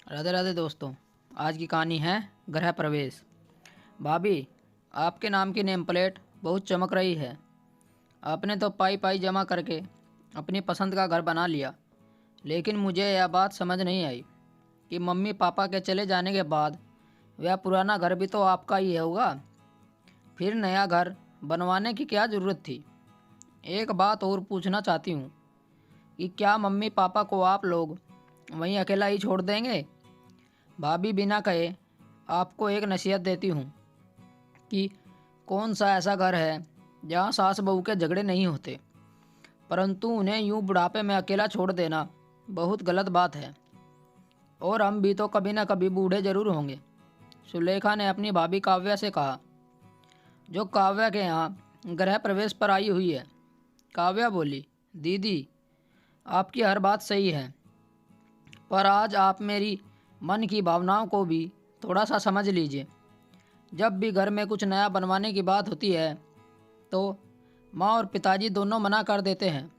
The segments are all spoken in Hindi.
राधे राधे दोस्तों। आज की कहानी है गृह प्रवेश। भाभी, आपके नाम की नेम प्लेट बहुत चमक रही है। आपने तो पाई पाई जमा करके अपनी पसंद का घर बना लिया, लेकिन मुझे यह बात समझ नहीं आई कि मम्मी पापा के चले जाने के बाद वह पुराना घर भी तो आपका ही होगा। फिर नया घर बनवाने की क्या ज़रूरत थी? एक बात और पूछना चाहती हूँ कि क्या मम्मी पापा को आप लोग वहीं अकेला ही छोड़ देंगे? भाभी बिना कहे आपको एक नसीहत देती हूँ कि कौन सा ऐसा घर है जहाँ सास बहू के झगड़े नहीं होते, परंतु उन्हें यूं बुढ़ापे में अकेला छोड़ देना बहुत गलत बात है। और हम भी तो कभी न कभी बूढ़े जरूर होंगे। सुलेखा ने अपनी भाभी काव्या से कहा, जो काव्या के यहाँ गृह प्रवेश पर आई हुई है। काव्या बोली, दीदी आपकी हर बात सही है, पर आज आप मेरी मन की भावनाओं को भी थोड़ा सा समझ लीजिए। जब भी घर में कुछ नया बनवाने की बात होती है तो माँ और पिताजी दोनों मना कर देते हैं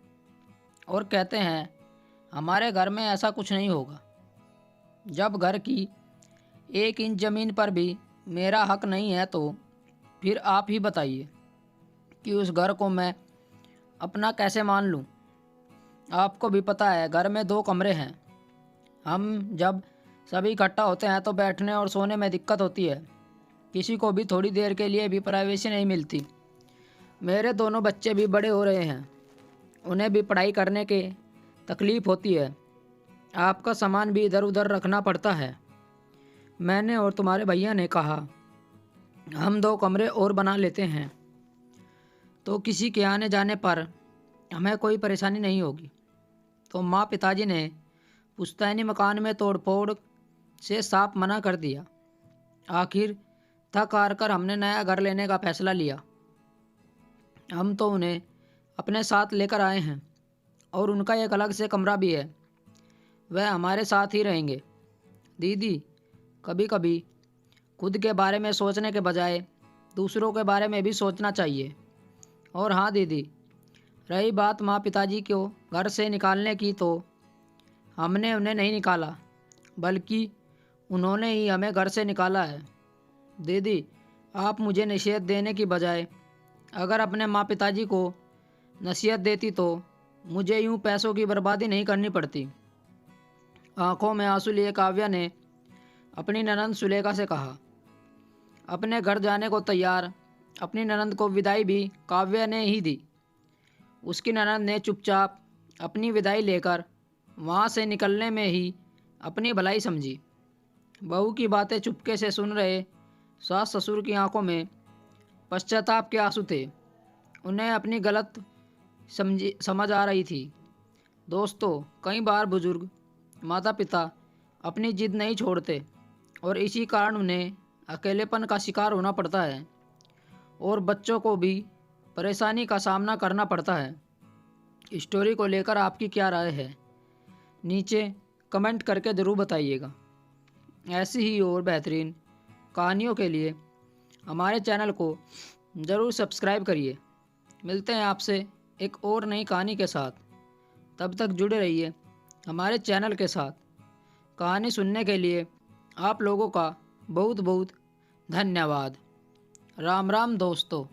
और कहते हैं हमारे घर में ऐसा कुछ नहीं होगा। जब घर की 1 इंच ज़मीन पर भी मेरा हक नहीं है तो फिर आप ही बताइए कि उस घर को मैं अपना कैसे मान लूँ। आपको भी पता है घर में 2 कमरे हैं। हम जब सभी इकट्ठा होते हैं तो बैठने और सोने में दिक्कत होती है। किसी को भी थोड़ी देर के लिए भी प्राइवेसी नहीं मिलती। मेरे दोनों बच्चे भी बड़े हो रहे हैं, उन्हें भी पढ़ाई करने के तकलीफ़ होती है। आपका सामान भी इधर उधर रखना पड़ता है। मैंने और तुम्हारे भैया ने कहा हम 2 कमरे और बना लेते हैं तो किसी के आने जाने पर हमें कोई परेशानी नहीं होगी। तो माँ पिताजी ने पुश्तैनी मकान में तोड़फोड़ से साफ मना कर दिया। आखिर थक हार कर हमने नया घर लेने का फैसला लिया। हम तो उन्हें अपने साथ लेकर आए हैं और उनका एक अलग से कमरा भी है। वह हमारे साथ ही रहेंगे। दीदी, कभी कभी खुद के बारे में सोचने के बजाय दूसरों के बारे में भी सोचना चाहिए। और हाँ दीदी, रही बात माँ पिताजी को घर से निकालने की, तो हमने उन्हें नहीं निकाला बल्कि उन्होंने ही हमें घर से निकाला है। दीदी, आप मुझे नसीहत देने की बजाय अगर अपने माँ पिताजी को नसीहत देती तो मुझे यूं पैसों की बर्बादी नहीं करनी पड़ती। आंखों में आंसू लिए काव्या ने अपनी ननंद सुलेखा से कहा। अपने घर जाने को तैयार अपनी ननंद को विदाई भी काव्या ने ही दी। उसकी ननंद ने चुपचाप अपनी विदाई लेकर वहाँ से निकलने में ही अपनी भलाई समझी। बहू की बातें चुपके से सुन रहे सास ससुर की आंखों में पश्चाताप के आंसू थे। उन्हें अपनी गलत समझ आ रही थी। दोस्तों, कई बार बुजुर्ग माता पिता अपनी जिद नहीं छोड़ते और इसी कारण उन्हें अकेलेपन का शिकार होना पड़ता है और बच्चों को भी परेशानी का सामना करना पड़ता है। स्टोरी को लेकर आपकी क्या राय है? नीचे कमेंट करके ज़रूर बताइएगा। ऐसी ही और बेहतरीन कहानियों के लिए हमारे चैनल को ज़रूर सब्सक्राइब करिए। मिलते हैं आपसे एक और नई कहानी के साथ। तब तक जुड़े रहिए हमारे चैनल के साथ। कहानी सुनने के लिए आप लोगों का बहुत बहुत धन्यवाद। राम राम दोस्तों।